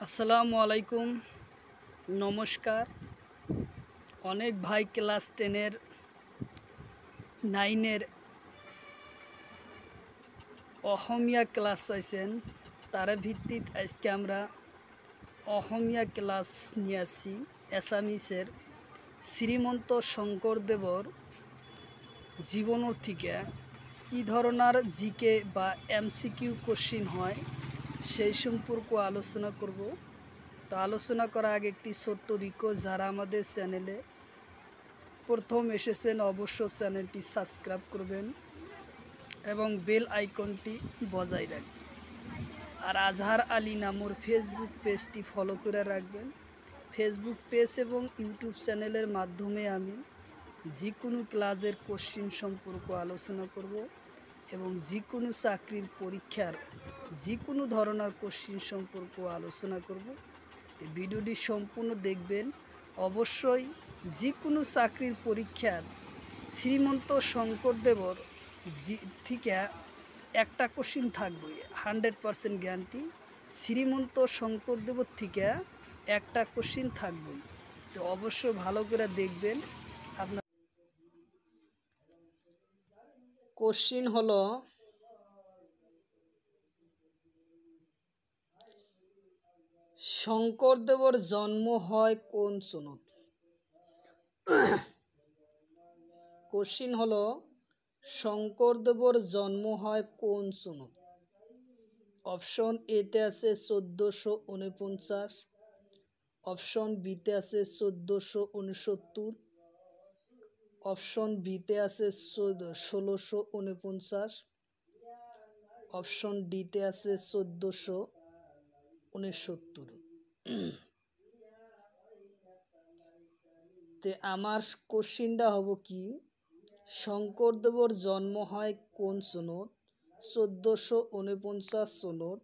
আসসালামু আলাইকুম, নমস্কার। অনেক ভাই ক্লাস 10-এর 9-এর অহমিয়া ক্লাস চাইছেন। তার ভিত্তিত আজকে আমরা অহমিয়া ক্লাস নিয়ে আসছি। অ্যাসামিসের শ্রীমন্ত শঙ্করদেবর জীবনের থেকে কী ধরনের জিকে বা এমসিকিউ কোশ্চিন হয় সেই সম্পর্কে আলোচনা করব। তো আলোচনা করার আগে একটি ছোট্ট রিকোয়েস্ট, যারা আমাদের চ্যানেলে প্রথম এসেছেন অবশ্যই চ্যানেলটি সাবস্ক্রাইব করবেন এবং বেল আইকনটি বজায় রাখবেন। আর আজহার আলী নামর ফেসবুক পেজটি ফলো করে রাখবেন। ফেসবুক পেজ এবং ইউটিউব চ্যানেলের মাধ্যমে আমি যে কোনো ক্লাসের কোশ্চিন সম্পর্কে আলোচনা করব এবং যে কোনো চাকরির পরীক্ষার যে কোনো ধরনের কোশ্চিন সম্পর্কে আলোচনা করব। ভিডিওটি সম্পূর্ণ দেখবেন। অবশ্যই যে কোনো চাকরির পরীক্ষার শ্রীমন্ত শঙ্করদেবর থেকে একটা কোশ্চিন থাকবে, 100% গ্যারান্টি। শ্রীমন্ত শঙ্করদেবর থেকে একটা কোশ্চিন থাকবে, তো অবশ্যই ভালো করে দেখবেন। আপনার কোশ্চিন হলো, শঙ্করদেবর জন্ম হয় কোন সনত? কোশ্চিন হলো, শঙ্করদেবর জন্ম হয় কোন সনত? অপশন এতে আছে 1449, অপশন বিতে আছে 1469, অপশন বিতে আছে 1649, অপশন ডিতে আছে 1469। তে আমার কোশ্চিনটা হব কি, শঙ্করদেবর জন্ম হয় কোন সনত? 1449 সনত।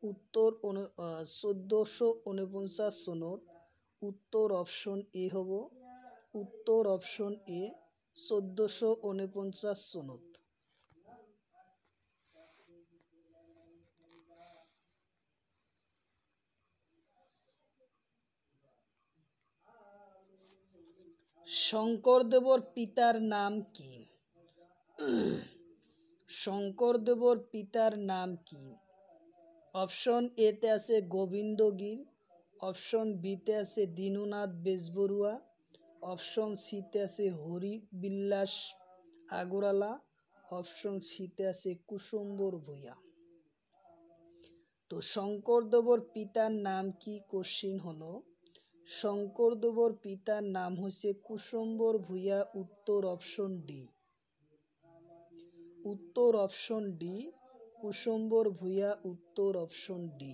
উত্তর 1449 সনত। উত্তর অপশন এ হব, উত্তর অপশন এ 1449 সনত। শঙ্করদেবর পিতার নাম কি? শঙ্করদেবর পিতার নাম কি? অপশন এতে আছে গোবিন্দগির, অপশন বিতে আছে দীননাথ বেজবরুয়া, অপশন সিতে আছে হরিবিলাস আগরওয়ালা, অপশন সিতে আছে কুসুম্বর ভূঁইয়া। তো শঙ্করদেবর পিতার নাম কি? কোশ্চিন হলো, শঙ্করদেবর পিতার নাম হচ্ছে কুসুম্বর ভূঁইয়া। উত্তর অপশন ডি, উত্তর অপশন ডি, কুসুম্বর ভূঁইয়া। উত্তর অপশন ডি।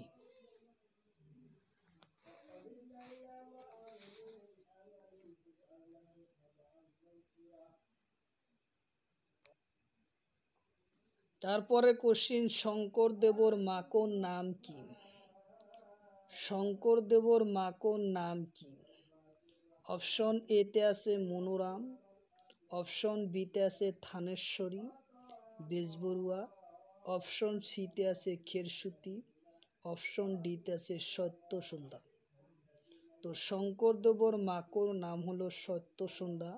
তারপরে কোশ্চিন, শঙ্করদেবর মাকোর নাম কি? শঙ্করদেবর মাকোর নাম কি? অপশন এতে আছে মনোরাম, অপশন বিতে আছে থানেশ্বরী বেজবরুয়া, অপশন সিতে আছে খেরসুতি, অপশন ডিতে আছে সত্যসন্ধ্যা। তো শঙ্করদেবর মাকোর নাম হলো সত্যসন্ধ্যা।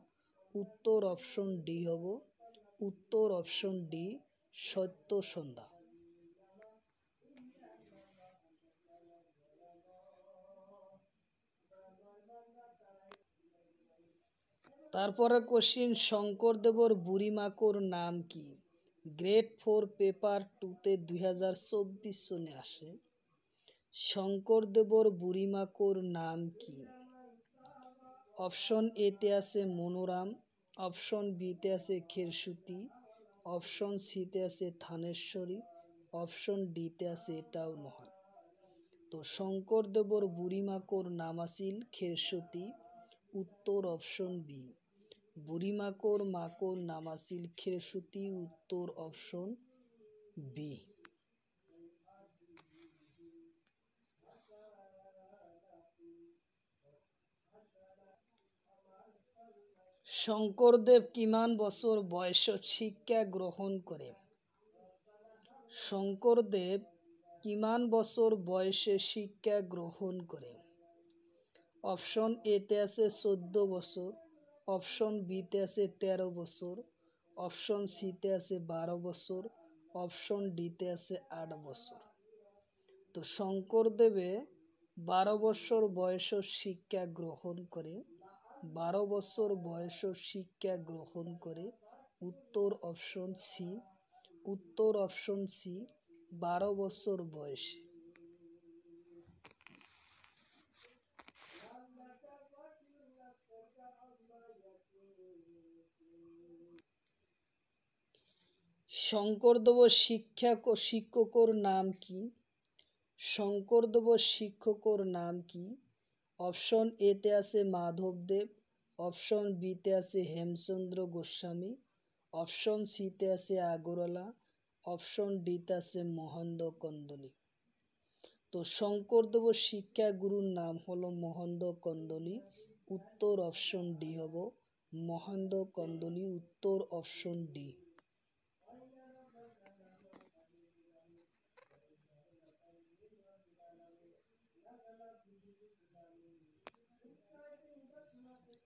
উত্তর অপশন ডি হব, উত্তর অপশন ডি, সত্যসন্ধ্যা। তারপরে কোশ্চিন, শঙ্করদেবর বুড়িমাকোর নাম কি? গ্রেড 4 পেপার 2-তে 2024 সনে আসে। শঙ্করদেবর বুড়িমাকোর নাম কি? অপশন এতে আছে মনোরাম, অপশন বিতে আছে খেরসুতি, অপশন সিতে আছে থানেশ্বরী, অপশন ডিতে আছে এটাও নয়। তো শঙ্করদেবর বুড়িমাকোর নাম আছিল খেরসুতি। উত্তর অপশন বি, বুড়িমাকোর নাম আছিল খেরসুতি। উত্তর অপশন বি। শঙ্করদেব কিমান বছর বয়সে শিক্ষা গ্রহণ করে? শঙ্করদেব কিমান বছর বয়সে শিক্ষা গ্রহণ করে? অপশন এতে আছে 14 বছর, অপশন বিতে আছে 13 বছর, অপশন সিতে আছে 12 বছর, অপশন ডিতে আছে 8 বছর। তো শঙ্করদেবে 12 বছর বয়স শিক্ষা গ্রহণ করে। 12 বছর বয়স শিক্ষা গ্রহণ করে। উত্তর অপশন সি। উত্তর অপশন সি, 12 বছর বয়সে। শঙ্করদেব শিক্ষকর নাম কি? শঙ্করদেব শিক্ষকর নাম কি? অপশন এতে আছে মাধবদেব, অপশন বিতে আছে হেমচন্দ্র গোস্বামী, অপশন সিতে আছে আগরওয়ালা, অপশন ডিতে আছে মহেন্দ্র কন্দলী। তো শঙ্করদেব শিক্ষা গুরুর নাম হলো মহেন্দ্র কন্দলী। উত্তর অপশন ডি হব মহেন্দ্র কন্দলী। উত্তর অপশন ডি।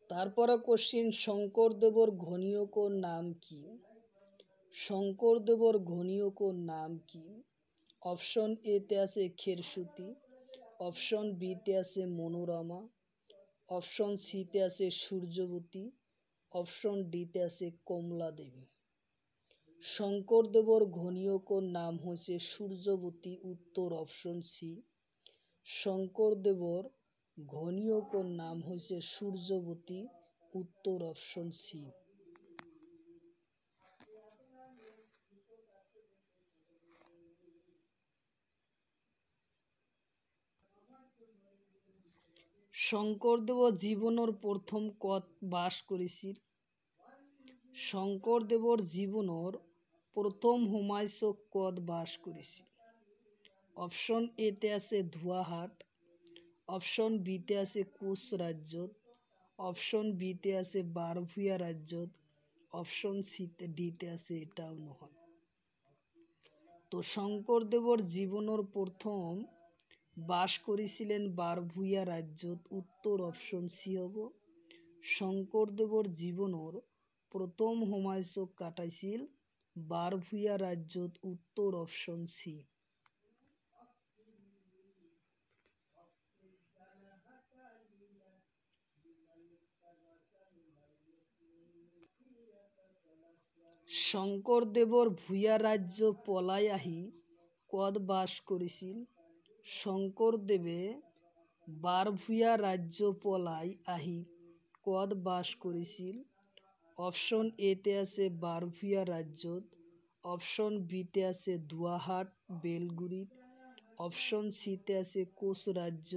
তারপরে কোশ্চিন, শঙ্করদেবর ঘনীয়কর নাম কি? শঙ্করদেবর ঘনীয়কর নাম কি? অপশন এতে আছে খেরসুতি, অপশন বিতে আছে মনোরমা, অপশন সিতে আছে সূর্যবতী, অপশন ডিতে আছে কমলা দেবী। শঙ্করদেবর ঘনীয়কর নাম হচ্ছে সূর্যবতী। উত্তর অপশন সি। শঙ্করদেবর ঘনীয়কর নাম হচ্ছে সূর্যবতী। উত্তর অপশন সি। শঙ্করদেব জীবনের প্রথম কত বাস করেছিল? শঙ্করদেবর জীবনের প্রথম সময়স কত বাস করেছিল? অপশন এতে আছে ধুয়াহাট, অপশন বিতে আছে কোচ রাজ্যত, অপশন বিতে আছে বারভূয়া রাজ্যত, অপশন সিতে ডিতে আছে এটাও নহয়। তো শঙ্করদেবর জীবনের প্রথম বাস করেছিলেন বারভূয়া রাজ্যত। উত্তর অপশন সি হব। শঙ্করদেবর জীবনের প্রথম সময়স কাটাইছিল বারভূয়া রাজ্যত। উত্তর অপশন সি। শঙ্করদেবর ভূয়া রাজ্য পলাই আহি কদ বাস করেছিল? শঙ্করদেবে বারভূয়া রাজ্য পলাই আহি কদ বাস করেছিল? অপশন এতে আছে বারভূয়া রাজ্যত, অপশন বিতে আছে ধুয়াহাট বেলগুড়িত, অপশন সিতে আছে কোচ রাজ্য,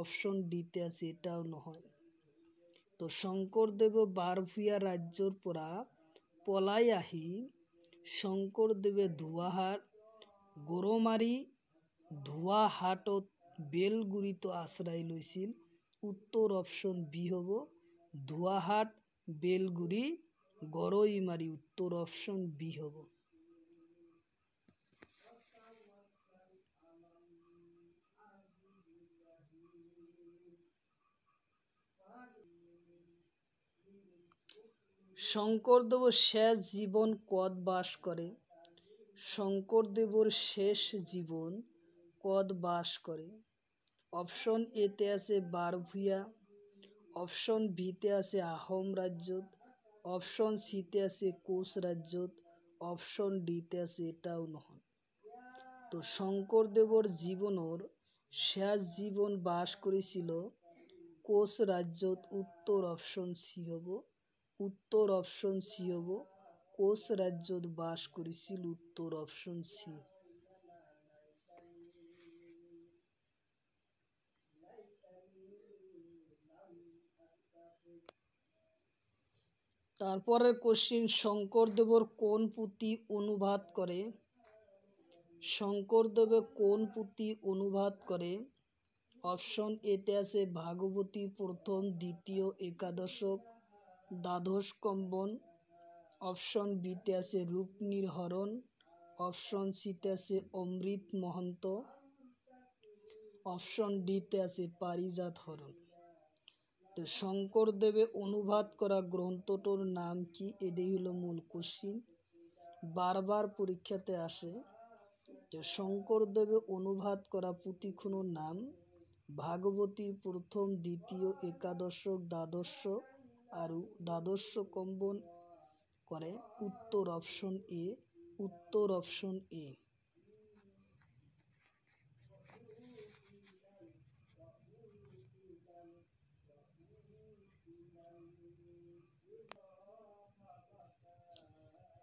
অপশন ডিতে আছে এটাও নহয়। তো শঙ্করদেব বারভূয়া রাজ্যর পৰা পলাই আহি শঙ্কৰদেৱে গৰমাৰী ধুৱাহাটত বেলগুড়িত আশ্ৰয় লৈছিল। উত্তৰ অপশন বি হ'ব ধুৱাহাট বেলগুড়ি গৰৈমাৰী। উত্তৰ অপশন বি হ'ব। শঙ্করদেব শেষ জীবন কদ বাস করে? শঙ্করদেবর শেষ জীবন কদ বাস করে? অপশন এতে আছে বারভূয়া, অপশন বিতে আছে আহোম রাজ্যত, অপশন সিতে আছে কোচ রাজ্যত, অপশন ডিতে আছে এটাও নহয়। তো শঙ্করদেবর জীবনের শেষ জীবন বাস করেছিল কোচ রাজ্যত। উত্তর অপশন সি হব। উত্তর অপশন সি হব কোচ রাজ্যত বাস করেছিল। উত্তর অপশন সি। তারপরের কোশ্চিন, শঙ্করদেবর কোন পুঁথি অনুবাদ করে? শঙ্করদেবে কোন পুঁথি অনুবাদ করে? অপশন এতে আছে ভাগবতী প্রথম, দ্বিতীয়, একাদশক, দ্বাদশ কম্বন, অপশন বিতে আছে রূপনির হরণ, অপশন সিতে আছে অমৃত মহন্ত, অপশন ডিতে আছে পারিজাত হরণ। তো শঙ্করদেবে অনুবাদ করা গ্রন্থটোর নাম কি? এটাই হলো মূল কোশ্চিন, বারবার পরীক্ষাতে আসে। তো শঙ্করদেবে অনুবাদ করা পুঁথিখুনোর নাম ভাগবতী প্রথম, দ্বিতীয়, একাদশ, দ্বাদশ আর দ্বাদশ কম্বন করে উত্তর অপশন এ, উত্তর অপশন এ।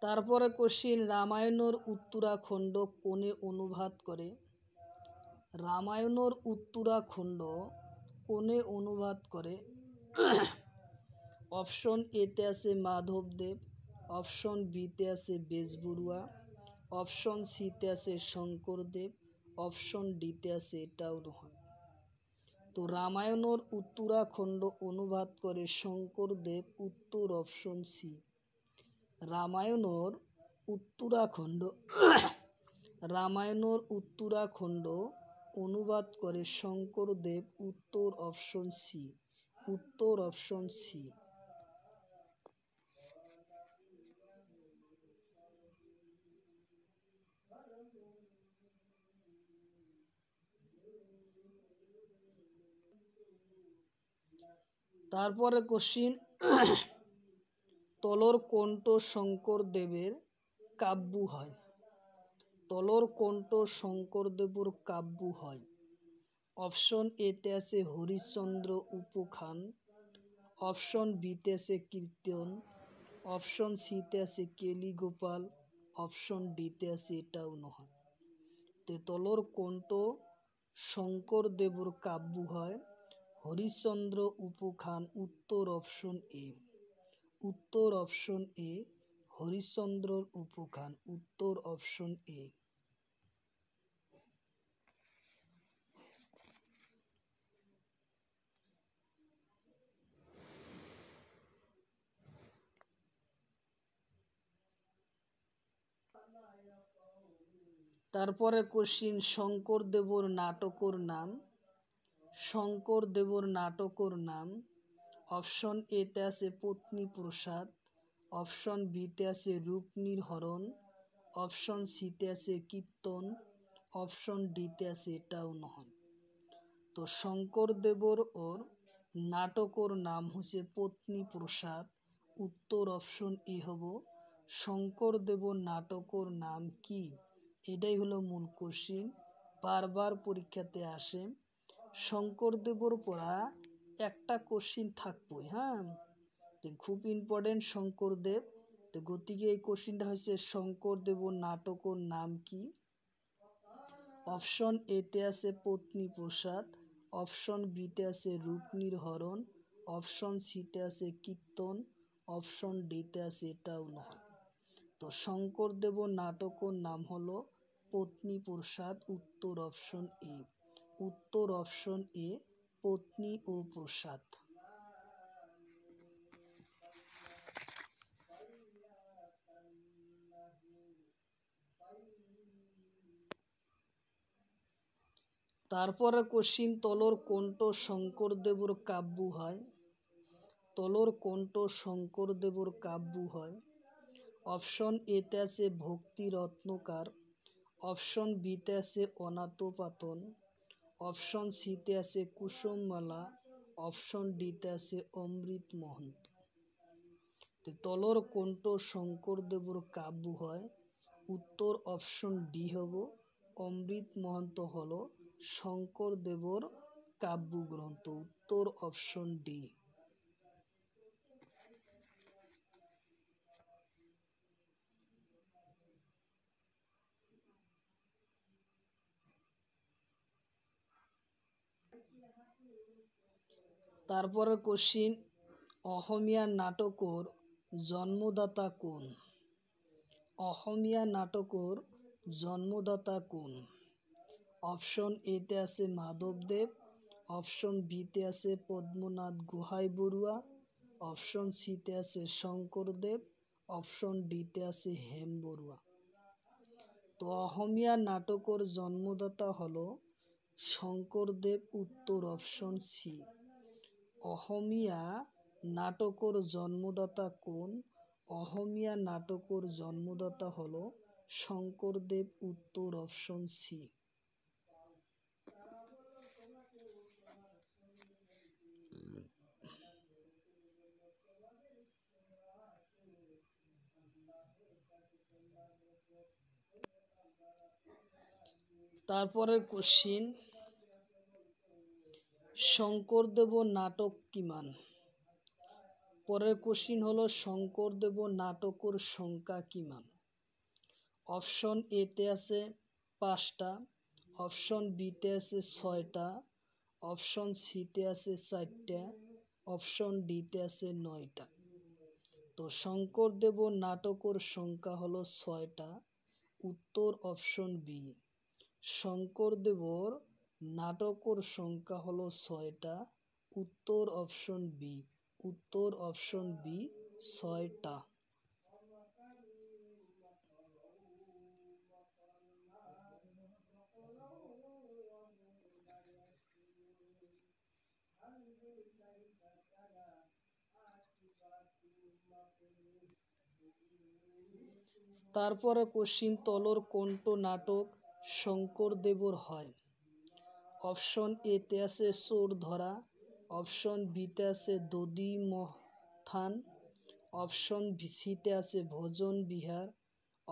তারপরে কোশ্চিন, রামায়ণের উত্তরাখণ্ড কোনে অনুবাদ করে? রামায়ণের উত্তরাখণ্ড কোনে অনুবাদ করে? অপশন এতে আছে মাধবদেব, অপশন বিতে আছে বেজবরুয়া, অপশন সিতে আছে শঙ্করদেব, অপশন ডিতে আছে এটাও নয়। তো রামায়ণের উত্তরাখণ্ড অনুবাদ করে শঙ্করদেব, উত্তর অপশন সি। রামায়ণের উত্তরাখণ্ড রামায়ণের উত্তরাখণ্ড অনুবাদ করে শঙ্করদেব, উত্তর অপশন সি, উত্তর অপশন সি। তারপরে কোশ্চিন, তলর কণ্ঠ শঙ্করদেবের কাব্য হয়? তলর কণ্ঠ শঙ্করদেবর কাব্য হয়? অপশন এতে আছে হরিশ্চন্দ্র উপাখ্যান, অপশন বিতে আছে কীর্তন, অপশন সিতে আছে কেলিগোপাল, অপশন ডিতে আছে এটাও নয়। তে তলর কণ্ঠ শঙ্করদেবর কাব্য হয় হরিশ্চন্দ্র উপাখ্যান, উত্তর অপশন এ, উত্তর অপশন এ, হরিশ্চন্দ্রর উপাখ্যান, উত্তর অপশন এ। তারপরে কোশ্চিন, শঙ্করদেবর নাটকর নাম? শঙ্করদেবর নাটকর নাম অপশন এতে আছে পত্নী প্রসাদ, অপশন বিতে আছে রূপনীর হরণ, অপশন সিতে আছে কীর্তন, অপশন ডিতে আছে এটাও নয়। তো শঙ্করদেবর ওর নাটকর নাম হচ্ছে পত্নী প্রসাদ, উত্তর অপশন এ হব। শঙ্করদেবর নাটকর নাম কি? এটাই হলো মূল কোশ্চিন, বারবার পরীক্ষাতে আসে। শঙ্করদেবর পড়া একটা কোশ্চিন থাকবই, হ্যাঁ, খুব ইম্পর্টেন্ট শঙ্করদেব। তো গতিকে এই কোশ্চিনটা হচ্ছে শঙ্করদেবর নাটকর নাম কি? অপশন এতে আছে পত্নী প্রসাদ, অপশন বিতে আছে রূপনীর হরণ, অপশন সিতে আছে কীর্তন, অপশন ডিতে আছে এটাও নয়। তো শঙ্করদেবর নাটকর নাম হলো পত্নী প্রসাদ, উত্তর অপশন এ, উত্তর অপশন এ, পত্নী ও প্রসাদ। তারপরে কোশ্চিন, তলর কণ্ঠ শঙ্করদেবর কাব্য হয়? তলর কণ্ঠ শঙ্করদেবর কাব্য হয়? অপশন এতে আছে ভক্তি রত্নকার, অপশন বিতে আছে অনাথপাতন, অপশন সিতে আছে কুসুমমালা, অপশন ডিতে আছে অমৃত মহন্ত। তলর কণ্ঠ শঙ্করদেবর কাব্য হয়? উত্তর অপশন ডি হব, অমৃত মহন্ত হলো শঙ্করদেবর কাব্য গ্রন্থ, উত্তর অপশন ডি। তারপরে কোশ্চিন, অসমীয়া নাটকর জন্মদাতা কোন? অসমীয়া নাটকর জন্মদাতা কোন? অপশন এতে আছে মাধবদেব, অপশন বিতে আছে পদ্মনাথ গোহাই বড়ুয়া, অপশন সিতে আছে শঙ্করদেব, অপশন ডিতে আছে হেম বড়ুয়া। তো অসমীয়া নাটকৰ জন্মদাতা হলো শংকৰদেৱ, উত্তৰ অপশন সি। অসমীয়া নাটকৰ জন্মদাতা কোন? অসমীয়া নাটকৰ জন্মদাতা হলো শংকৰদেৱ, উত্তর অপশন সি। তারপরের কোশ্চিন, শঙ্করদেব নাটক কিমান? পরের কোশ্চিন হলো শঙ্করদেব নাটকের সংখ্যা কিমান? অপশন এতে আছে 5টা, অপশন বিতে আছে 6টা, অপশন সিতে আছে 4টা, অপশন ডিতে আছে 9টা। তো শঙ্করদেব নাটকের সংখ্যা হলো 6টা, উত্তর অপশন বি। শঙ্করদেবর নাটকের সংখ্যা হলো 6টা, উত্তর অপশন বি। উত্তর অপশন বি, 6টা। তারপরে কোশ্চিন, তলর কোনটো নাটক শঙ্করদেবর হয়? অপশন এতে আছে চোর ধরা, অপশন বিতে আছে দধি মথান, অপশন সিতে আছে ভজন বিহার,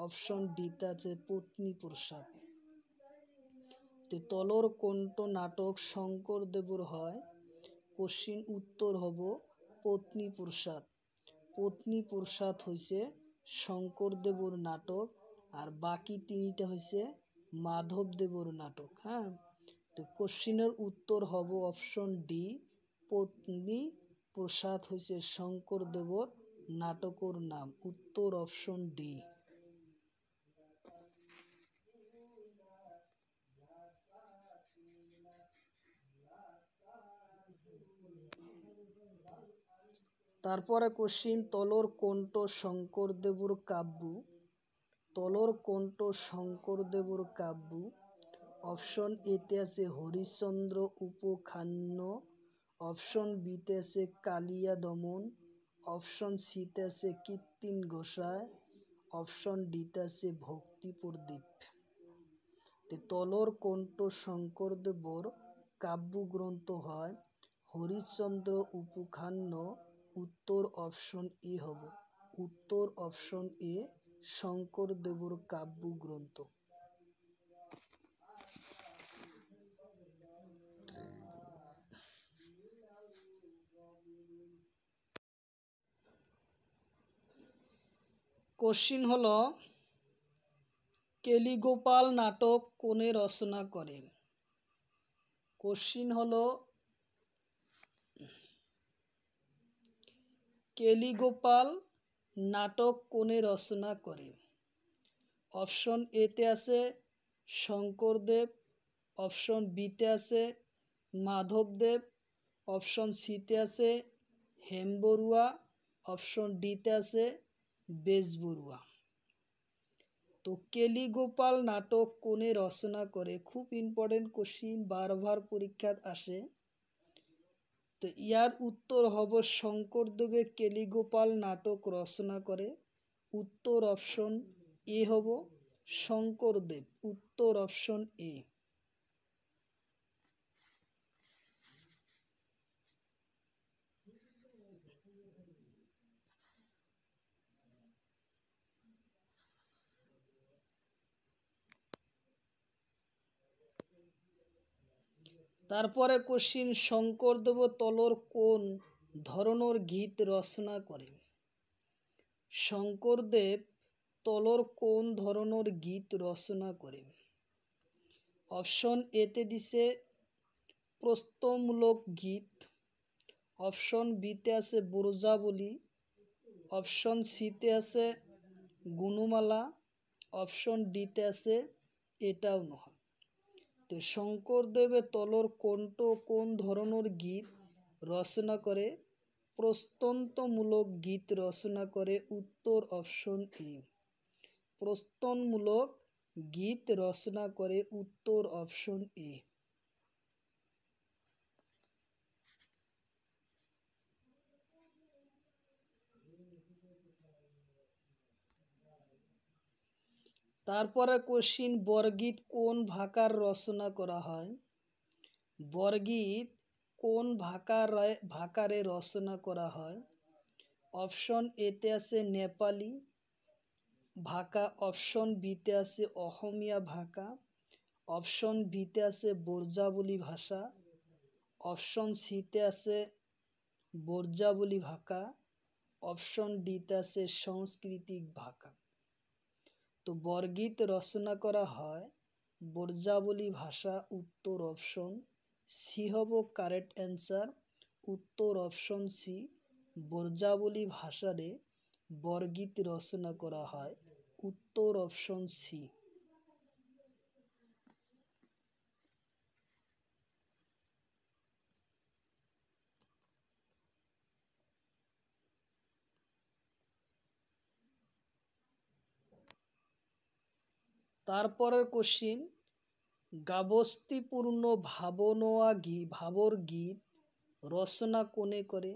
অপশন ডিতে আছে পত্নী প্রসাদ। তলর কোনটো নাটক শঙ্করদেবর হয়? কোশ্চিন উত্তর হব পত্নী প্রসাদ। পত্নী প্রসাদ হয়েছে শঙ্করদেবর নাটক, আর বাকি 3টা হয়েছে মাধবদেবর নাটক। হ্যাঁ, তো কোশ্চিনের উত্তর হব অপশন ডি, পত্নী প্রসাদ হয়েছে শঙ্করদেবর নাটকের নাম। উত্তর অপশন ডি। তারপরে কোশ্চিন, তলর কোনটো শঙ্করদেবর কাব্য? তলর কোনটো শঙ্করদেবর কাব্য? অপশন এতে আছে হরিশ্চন্দ্র উপাখ্যান, অপশন বিতে আছে কালিয়া দমন, অপশন সিতে আছে কীর্তিন গোসাই, অপশন ডিতে আছে ভক্তি প্রদীপ। তলর কোনটো শঙ্করদেবর কাব্যগ্রন্থ হয়? হরিশ্চন্দ্র উপাখ্যান। উত্তর অপশন এ হব। উত্তর অপশন এ, শঙ্করদেবর কাব্যগ্রন্থ। কোশ্চিন হলো, কেলিগোপাল নাটক কোনে রচনা করেন? কোশ্চিন হলো, কেলিগোপাল নাটক কোনে রচনা করেন? অপশন এতে আছে শঙ্করদেব, অপশন বিতে আছে মাধবদেব, অপশন সিতে আছে হেমবরুয়া, অপশন ডিতে আছে বেজবরুয়া। তো কেলিগোপাল নাটক কোনে রচনা করে? খুব ইম্পর্টেন্ট কোশ্চিন, বারবার পরীক্ষাত আসে। তো ইয়ার উত্তর হব শঙ্করদেবে কেলিগোপাল নাটক রচনা করে। উত্তর অপশন এ হব শঙ্করদেব। উত্তর অপশন এ। তারপরে কোশ্চিন, শঙ্করদেব তলর কোন ধরনের গীত রচনা করেন? শঙ্করদেব তলর কোন ধরনের গীত রচনা করেন? অপশন এতে দিছে প্রস্তমূলক গীত, অপশন বিতে আছে ব্রজাবলী, অপশন সিতে আছে গুণমালা, অপশন ডিতে আছে এটাও নয়। তো শঙ্করদেবের তলর কোন ধরনের গীত রচনা করে? প্রস্তন্তমূলক গীত রচনা করে। উত্তর অপশন এ, প্রস্তনমূলক গীত রচনা করে? উত্তর অপশন এ। তারপরে কোশ্চিন, বরগীত কোন ভাষার রচনা করা হয়? বরগীত কোন ভাষারে রচনা করা হয়? অপশন এতে আছে নেপালি ভাষা, অপশন বিতে আছে অসমীয়া ভাষা, অপশন বিতে আছে বর্জাবলী ভাষা, অপশন সিতে আছে বর্জাবলী ভাষা, অপশন ডিতে আছে সাংস্কৃতিক ভাষা। তো বরগীত রচনা করা হয় বর্জাবলী ভাষা, উত্তর অপশন সি হব কারেক্ট অ্যান্সার। উত্তর অপশন সি, বর্জাবলী ভাষারে বরগীত রচনা করা হয়। উত্তর অপশন সি। তারপরের কোশ্চিন, গাবস্তিপূর্ণ ভাবর গীত রচনা কোনে করে?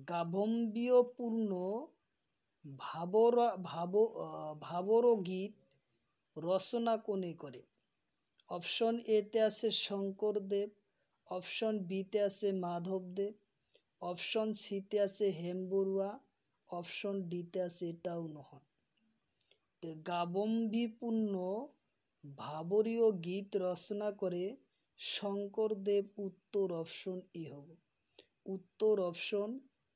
গাম্ভীর্যপূর্ণ ভাবর গীত রচনা কোনে করে? অপশন এতে আছে শঙ্করদেব, অপশন বিতে আছে মাধবদেব, অপশন সিতে আছে হেমবরুয়া, অপশন ডিতে আছে এটাও নহয়। গাম্ভীর্যপূর্ণ ভাবরীয় গীত রচনা করে শঙ্করদেব। উত্তর অপশন এ হবে। উত্তর অপশন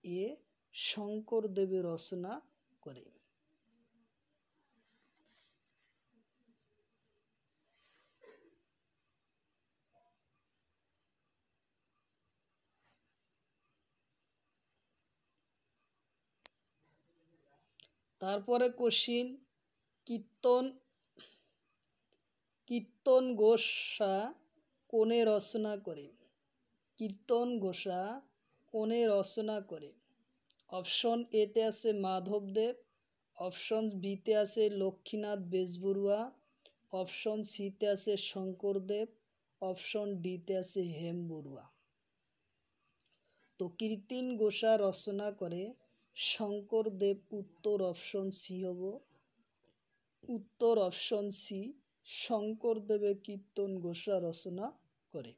এ, শঙ্করদেবের রচনা করে। তারপরে কোশ্চিন, কীর্তন ঘোষা কোনে রচনা করে? কীর্তন ঘোষা কোনে রচনা করে? অপশন এতে আছে মাধবদেব, অপশন বিতে আছে লক্ষ্মীনাথ বেজবরুয়া, অপশন সিতে আছে শঙ্করদেব, অপশন ডিতে আছে হেমবরুয়া। তো কীর্তন ঘোষা রচনা করে শঙ্করদেব। উত্তর অপশন সি হব। উত্তর অপশন সি, শঙ্করদেবে কীর্তন ঘোষা রচনা করে।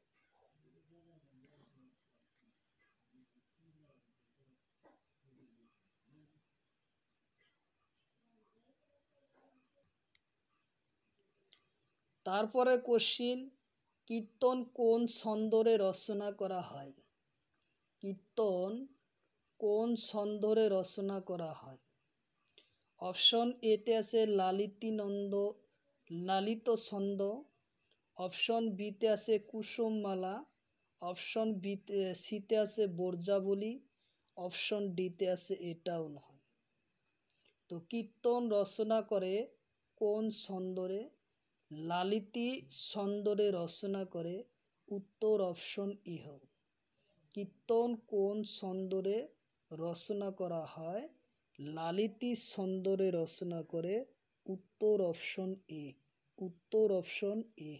তারপরে কোশ্চিন, কীর্তন কোন ছন্দরে রচনা করা হয়? কীর্তন কোন ছন্দরে রচনা করা হয়? অপশন এতে আছে লালিত ছন্দ, অপশন বিতে আছে কুসুমমালা, অপশন সিতে আছে বর্জাবলী, অপশন ডিতে আছে এটাও নয়। তো কীর্তন রচনা করে কোন ছন্দরে? লালিতি ছন্দরে রচনা করে। উত্তর অপশন ই হবে। কীর্তন কোন ছন্দরে রচনা করা হয়? লালিতি ছন্দরে রচনা করে। উত্তর অপশন এ। উত্তর অপশন এ।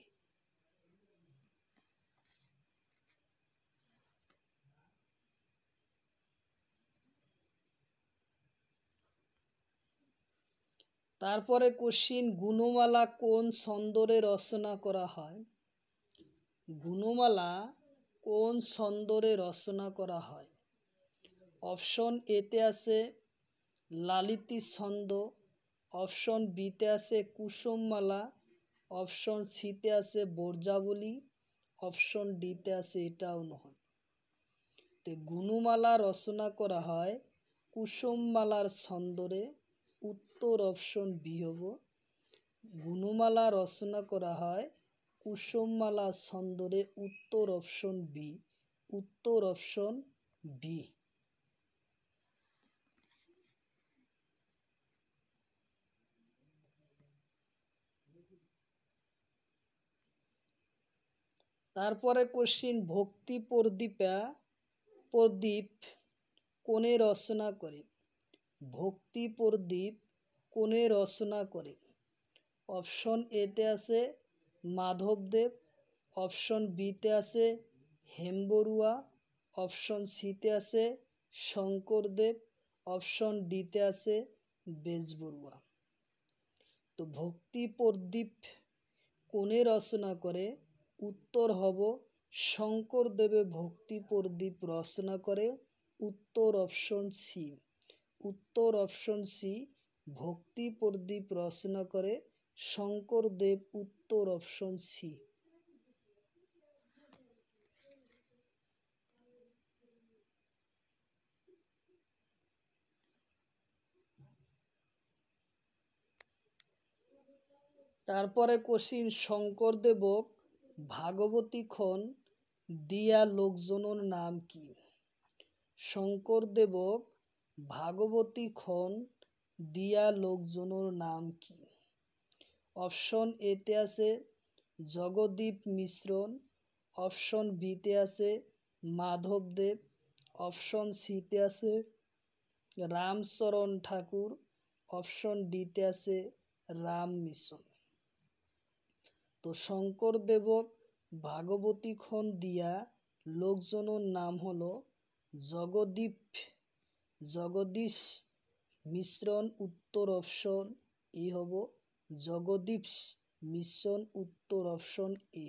তারপরে কোশ্চিন, গুণমালা কোন ছন্দরে রচনা করা হয়? গুণমালা কোন ছন্দরে রচনা করা হয়? অপশন এতে আছে লালিতি ছন্দ, অপশন বিতে আছে কুসুমমালা, অপশন সিতে আছে বর্জাবলী, অপশন ডিতে আছে এটাও নয়। তো গুণমালা রচনা করা হয় কুসুমমালার ছন্দরে। উত্তর অপশন বি হব। গুণমালা রচনা করা হয় কুসুমমালা ছন্দরে। উত্তর অপশন বি। উত্তর অপশন বি। তারপরে কোশ্চিন, ভক্তি প্রদীপ কোনে রচনা করে? ভক্তি প্রদীপ কোনে রচনা করে? অপশন এতে আছে মাধবদেব, অপশন বিতে আছে হেমবরুয়া, অপশন সিতে আছে শঙ্করদেব, অপশন ডিতে আছে বেজবরুয়া। তো ভক্তি প্রদীপ কোনে রচনা করে? উত্তর হব শঙ্করদেবে ভক্তি প্রদীপ রচনা করে। উত্তর অপশন সি। উত্তর অপশন সি, ভক্তি প্রদীপ রচনা করে শঙ্করদেব। উত্তর অপশন সি। তারপরে কোশ্চিন, শঙ্করদেবক ভাগবতী খন দিয়া লোকজনের নাম কি? শঙ্করদেবক ভাগবতী খন দিয়া লোকজনের নাম কি? অপশন এতে আছে জগদীপ মিশ্রণ, অপশন বিতে আছে মাধবদেব, অপশন সিতে আছে রামচরণ ঠাকুর, অপশন ডিতে আছে রাম মিশন। তো শঙ্করদেবক ভাগবতী খন দিয়া লোকজনের নাম হলো জগদীশ মিশ্রণ। উত্তর অপশন এ হব জগদীশ মিশ্রণ। উত্তর অপশন এ।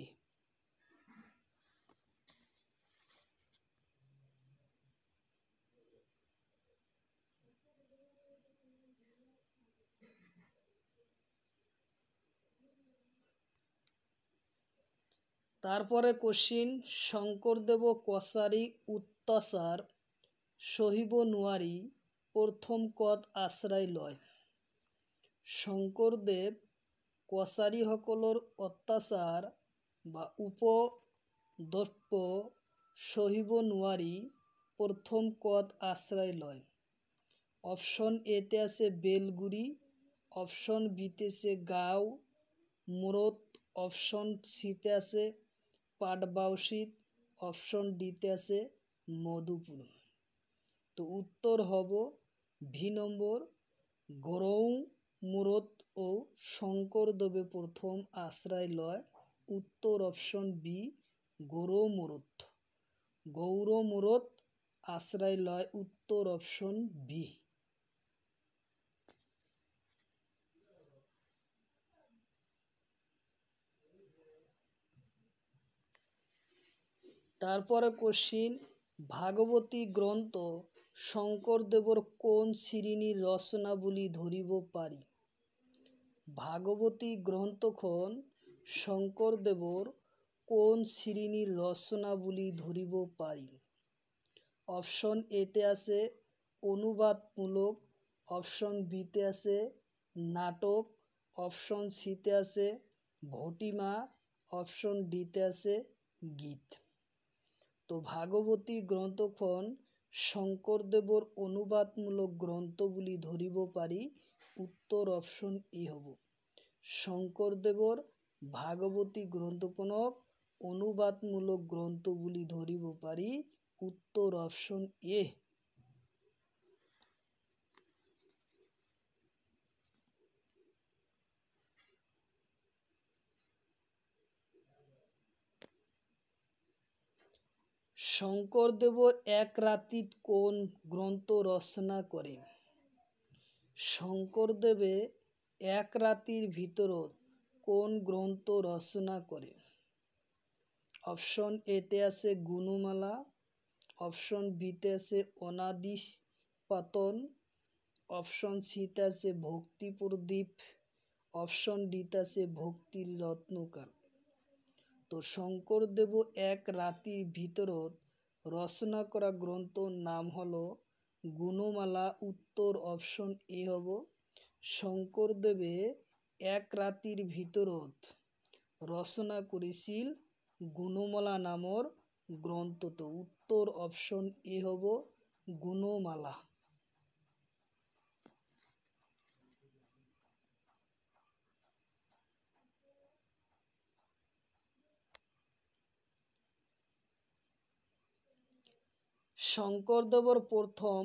তারপরে কোশ্চিন, শঙ্করদেব কসারি অত্যাচার সহিব নোয়ারি প্রথম কত আশ্রয় লয়? শঙ্করদেব কসারি সকলৰ অত্যাচার বা উপদ্রব্য সহিব নোয়ারি প্রথম কত আশ্রয় লয়? অপশন এতে আছে বেলগুড়ি, অপশন বিতে আছে গাঁও মোরত, অপশন সিতে আছে পাটবাউসিত, অপশন ডিতে আছে মধুপুর। তো উত্তর হব ভি নম্বর, গরৌ মোরত ও শঙ্করদেবে প্রথম আশ্রয় লয়। উত্তর অপশন বি, গৌরমোরত আশ্রয় লয়। উত্তর অপশন বি। তারপরে কোশ্চিন, ভাগবতী গ্রন্থ শঙ্করদেবর কোন শ্রেণীর রচনা বলি ধরিব পারি? ভাগবতী গ্রন্থখন শঙ্করদেবর কোন শ্রেণীর রচনা বলি ধরিব পারি? অপশন এতে আছে অনুবাদমূলক, অপশন বিতে আছে নাটক, অপশন সিতে আছে ভটিমা, অপশন ডিতে আছে গীত। তো ভাগবতী গ্রন্থখন শঙ্করদেবর অনুবাদমূলক গ্রন্থ বলি ধরিব পারি। উত্তর অপশন এ হব শঙ্করদেবর ভাগবতী গ্রন্থখনক অনুবাদমূলক গ্রন্থ বলি ধরিব পারি। উত্তর অপশন এ। শঙ্করদেবর এক রাতিত কোন গ্রন্থ রচনা করে? শঙ্করদেবে এক রাতির ভিতরত কোন গ্রন্থ রচনা করে? অপশন এতে আছে গুণমালা, অপশন বিতে আছে অনাদিশ পাতন, অপশন সিতে আছে ভক্তি প্রদীপ, অপশন ডিতে আছে ভক্তির রত্নকার। তো শঙ্করদেব এক রাতির ভিতরত রচনা করা গ্রন্থর নাম হলো গুণমালা। উত্তর অপশন এ হব শঙ্করদেবে এক রাতির ভিতরত রচনা করেছিল গুণমালা নামর গ্রন্থটো। উত্তর অপশন এ হব গুণমালা। শঙ্করদেবর প্রথম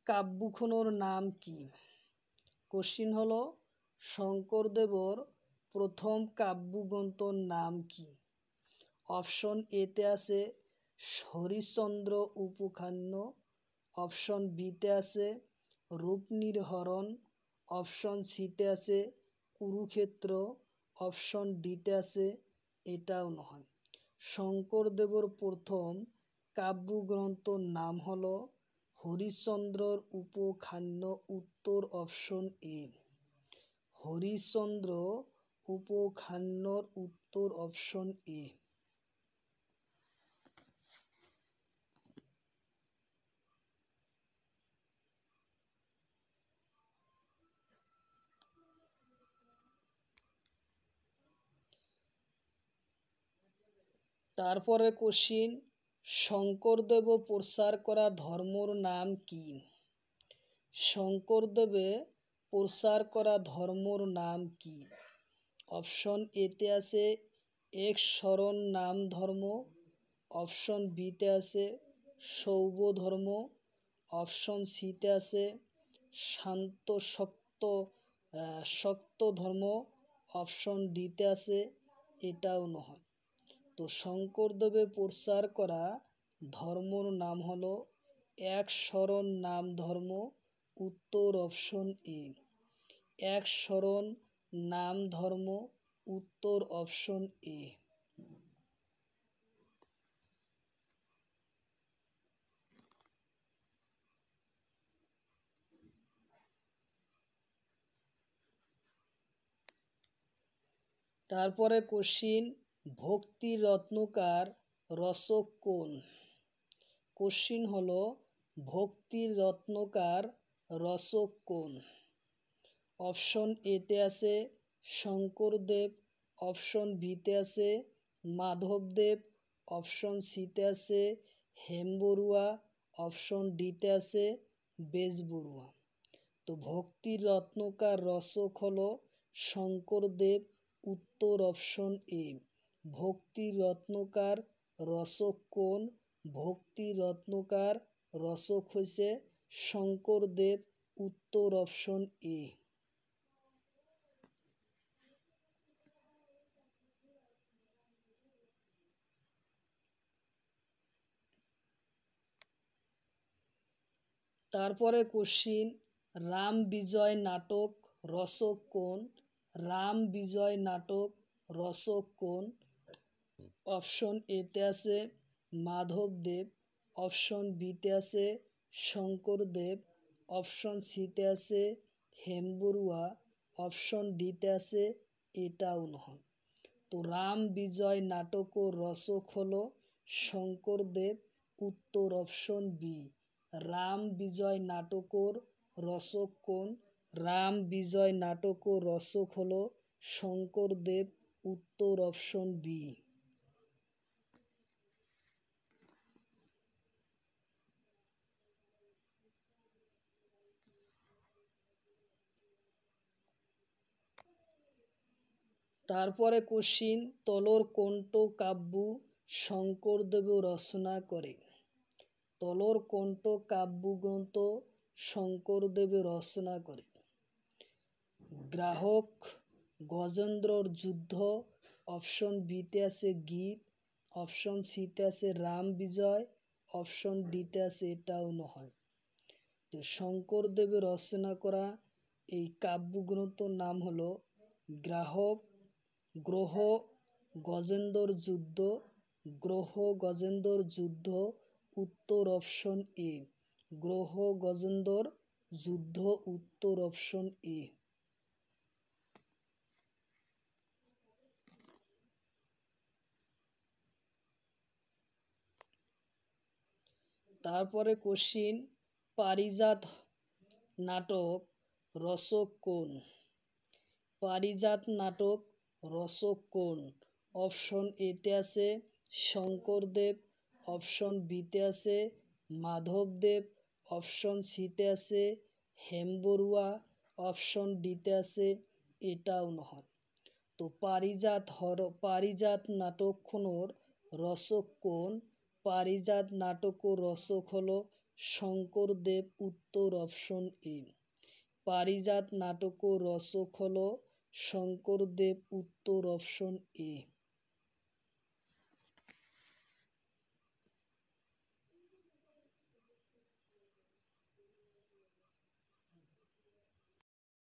কাব্যখনের নাম কি? কোশ্চিন হলো শঙ্করদেবর প্রথম কাব্যগ্রন্থর নাম কি? অপশন এতে আছে হরিশ্চন্দ্র উপাখ্যান, অপশন বিতে আছে রূপনির্হরণ, অপশন সিতে আছে কুরুক্ষেত্র, অপশন ডিতে আছে এটাও নয়। শঙ্করদেবর প্রথম কাব্যগ্রন্থর নাম হলো হরিশ্চন্দ্রর উপাখ্যান। উত্তর অপশন এ, হরিশ্চন্দ্র উপাখ্যানর উত্তর অপশন এ। তারপরে কোশ্চিন, শঙ্করদেব প্রচার করা ধর্মর নাম কি? শঙ্করদেবে প্রচার করা ধর্মর নাম কি? অপশন এতে আছে এক শরণ নাম ধর্ম, অপশন বিতে আছে শৈব ধর্ম, অপশন সিতে আছে শান্ত শক্ত ধর্ম, অপশন ডিতে আছে এটাও নয়। তো শঙ্করদেবে প্রচার করা ধর্মর নাম হলো এক শরণ নাম ধর্ম। উত্তর অপশন এ, এক শরণ নাম ধর্ম। উত্তর অপশন এ। তারপরে কোশ্চিন, ভক্তির রত্নকার রচক কোন? কোশ্চিন হলো ভক্তির রত্নকার রচক কোন? অপশন এতে আছে শঙ্করদেব, অপশন বিতে আছে মাধবদেব, অপশন সিতে আছে হেমবরুয়া, অপশন ডিতে আছে বেজবরুয়া। তো ভক্তির রত্নকার রচক হলো শঙ্করদেব। উত্তর অপশন এ, ভক্তির রত্নকার রচক কোন? ভক্তির রত্নকার রচক হয়েছে শঙ্করদেব। উত্তর অপশন এ। তারপরে কোশ্চিন, রাম বিজয় নাটক রচক কোন? রাম বিজয় নাটক রচক কোন? অপশন এতে আছে মাধবদেব, অপশন বিতে আছে শঙ্করদেব, অপশন সিতে আছে হেমবরুয়া, অপশন ডিতে আছে এটাও নয়। তো রাম বিজয় নাটক রচক হলো শঙ্করদেব। উত্তর অপশন বি, রাম বিজয় নাটকর রচক কোন? রাম বিজয় নাটকর রচক হলো শঙ্করদেব। উত্তর অপশন বি। তারপরে কোশ্চিন, তলর কণ্ঠ কাব্য শঙ্করদেব রচনা করে? তলর কণ্ঠ কাব্যগ্রন্থ শঙ্করদেব রচনা করে? গ্রাহক, গজেন্দ্রর যুদ্ধ, অপশন বিতে আছে গীত, অপশন সিতে আছে রাম বিজয়, অপশন ডিতে আছে এটাও নয়। তো শঙ্করদেবের রচনা করা এই কাব্যগ্রন্থর নাম হলো গ্রাহক, গ্রহ, গজেন্দ্রর যুদ্ধ, গ্রহ গজেন্দ্রর যুদ্ধ। উত্তর অপশন এ, গ্রহ গজেন্দ্রর যুদ্ধ। উত্তর অপশন এ। তারপরে কোশ্চিন, পারিজাত নাটক রচক কোন? পারিজাত নাটক রচক কোন? অপশন এতে আছে শঙ্করদেব, অপশন বিতে আছে মাধবদেব, অপশন সিতে আছে হেমবরুয়া, অপশন ডিতে আছে এটাও নয়। তো পারিজাত নাটকখনোর রচক কোন? পারিজাত নাটক রচক হলো শঙ্করদেব। উত্তর অপশন এ, পারিজাত নাটক ও রচক হল শঙ্করদেব। উত্তর অপশন এ।